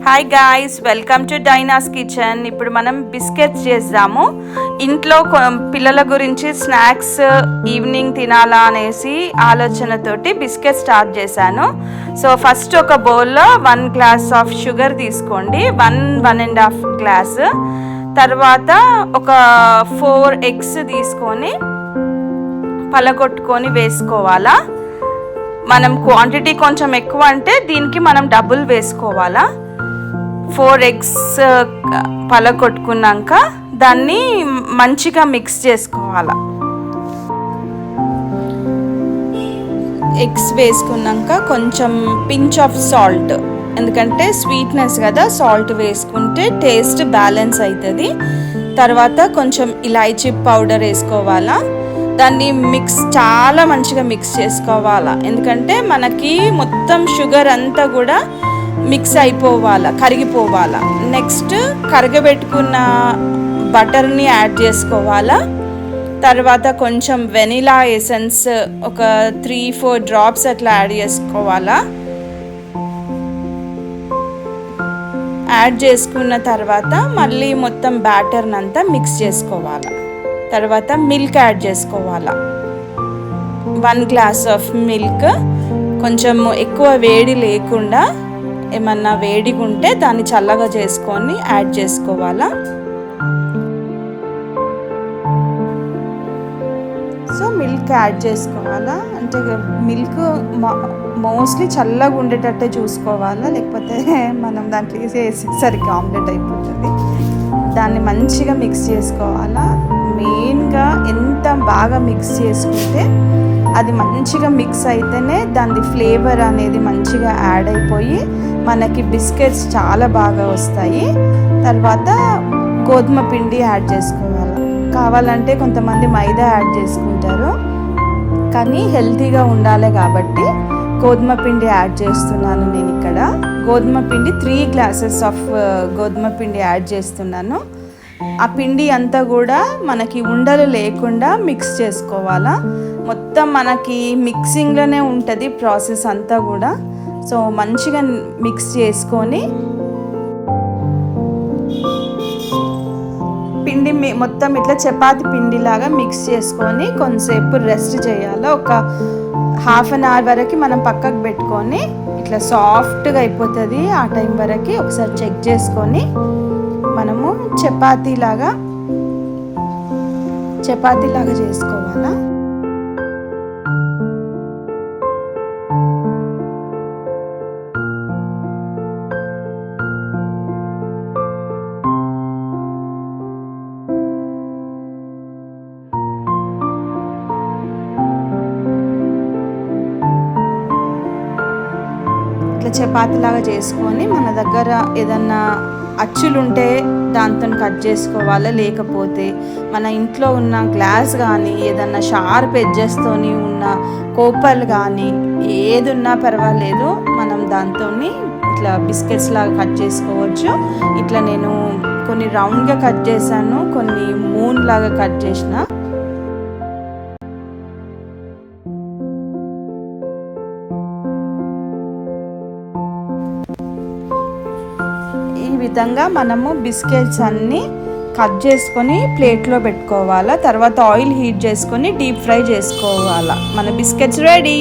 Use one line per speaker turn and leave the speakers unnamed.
Hi guys, welcome to Dina's kitchen. ఇప్పుడు మనం biscuits చేద్దాము. ఇంట్లో పిల్లల గురించి స్నాక్స్ ఈవినింగ్ తినాలా అనేసి ఆలోచనతోటి బిస్కెట్ స్టార్ట్ చేశాను. సో ఫస్ట్ ఒక బౌల్లో 1 గ్లాస్ ఆఫ్ షుగర్ తీసుకోండి, 1.5 గ్లాస్. తర్వాత ఒక 4 ఎగ్స్ తీసుకొని పలగొట్టుకొని వేసుకోవాలా. మనం క్వాంటిటీ కొంచెం ఎక్కువ అంటే దీనికి మనం డబుల్ వేసుకోవాలా. 4 ఎగ్స్ పలగొట్టుకున్నాక దాన్ని మంచిగా మిక్స్ చేసుకోవాలా. ఎగ్స్ వేసుకున్నాక కొంచెం పించ్ ఆఫ్ సాల్ట్, ఎందుకంటే స్వీట్నెస్ కదా, సాల్ట్ వేసుకుంటే టేస్ట్ బ్యాలెన్స్ అవుతుంది. తర్వాత కొంచెం ఇలాచీ పౌడర్ వేసుకోవాలా. దాన్ని చాలా మంచిగా మిక్స్ చేసుకోవాలా, ఎందుకంటే మనకి మొత్తం షుగర్ అంతా కూడా మిక్స్ అయిపోవాలా, కరిగిపోవాలా. నెక్స్ట్ కరగబెట్టుకున్న బటర్ని యాడ్ చేసుకోవాలా. తర్వాత కొంచెం వెనిలా ఎసెన్స్ ఒక 3-4 డ్రాప్స్ అట్లా యాడ్ చేసుకోవాలా. యాడ్ చేసుకున్న తర్వాత మళ్ళీ మొత్తం బ్యాటర్ని అంతా మిక్స్ చేసుకోవాలా. తర్వాత మిల్క్ యాడ్ చేసుకోవాలా. 1 గ్లాస్ ఆఫ్ మిల్క్. కొంచెం ఎక్కువ వేడి లేకుండా, ఏమన్నా వేడిగా ఉంటే దాన్ని చల్లగా చేసుకొని యాడ్ చేసుకోవాలా. సో మిల్క్ యాడ్ చేసుకోవాలా, అంటే మిల్క్ మోస్ట్లీ చల్లగా ఉండేటట్టే చూసుకోవాలా, లేకపోతే మనం దాంట్లో వేసేసరికి ఆమ్లెట్ అయిపోతుంది. దాన్ని మంచిగా మిక్స్ చేసుకోవాలా. మెయిన్గా ఎంత బాగా మిక్స్ చేసుకుంటే అది మంచిగా మిక్స్ అయితేనే దాని ఫ్లేవర్ అనేది మంచిగా యాడ్ అయిపోయి మనకి బిస్కెట్స్ చాలా బాగా వస్తాయి. తర్వాత గోధుమ పిండి యాడ్ చేసుకోవాలి. కావాలంటే కొంతమంది మైదా యాడ్ చేసుకుంటారు, కానీ హెల్తీగా ఉండాలి కాబట్టి గోధుమ పిండి యాడ్ చేస్తున్నాను నేను ఇక్కడ. గోధుమ పిండి 3 గ్లాసెస్ ఆఫ్ గోధుమ పిండి యాడ్ చేస్తున్నాను. ఆ పిండి అంతా కూడా మనకి ఉండలు లేకుండా మిక్స్ చేసుకోవాలా. మొత్తం మనకి మిక్సింగ్లోనే ఉంటుంది ప్రాసెస్ అంతా కూడా. సో మంచిగా మిక్స్ చేసుకొని పిండి మొత్తం ఇట్లా చపాతి పిండిలాగా మిక్స్ చేసుకొని కొంతసేపు రెస్ట్ చేయాలి. ఒక 1/2 అవర్ వరకు మనం పక్కకు పెట్టుకొని ఇట్లా సాఫ్ట్గా అయిపోతుంది. ఆ టైం వరకు ఒకసారి చెక్ చేసుకొని మనము చపాతీలాగా చేసుకోవాలా. ఇట్లా చపాతీలాగా చేసుకొని మన దగ్గర ఏదన్నా అచ్చులుంటే దాంతో కట్ చేసుకోవాలి. లేకపోతే మన ఇంట్లో ఉన్న గ్లాస్ కానీ ఏదన్నా షార్ప్ ఎడ్జెస్తోని ఉన్న కోపలు కానీ ఏది ఉన్నా పర్వాలేదు, మనం దాంతో ఇట్లా బిస్కెట్స్ లాగా కట్ చేసుకోవచ్చు. ఇట్లా నేను కొన్ని రౌండ్గా కట్ చేశాను, కొన్ని మూన్ లాగా కట్ చేసిన. ఈ విధంగా మనము బిస్కెట్స్ అన్నీ కట్ చేసుకొని ప్లేట్లో పెట్టుకోవాలా. తర్వాత ఆయిల్ హీట్ చేసుకొని డీప్ ఫ్రై చేసుకోవాలా. మన బిస్కెట్స్ రెడీ.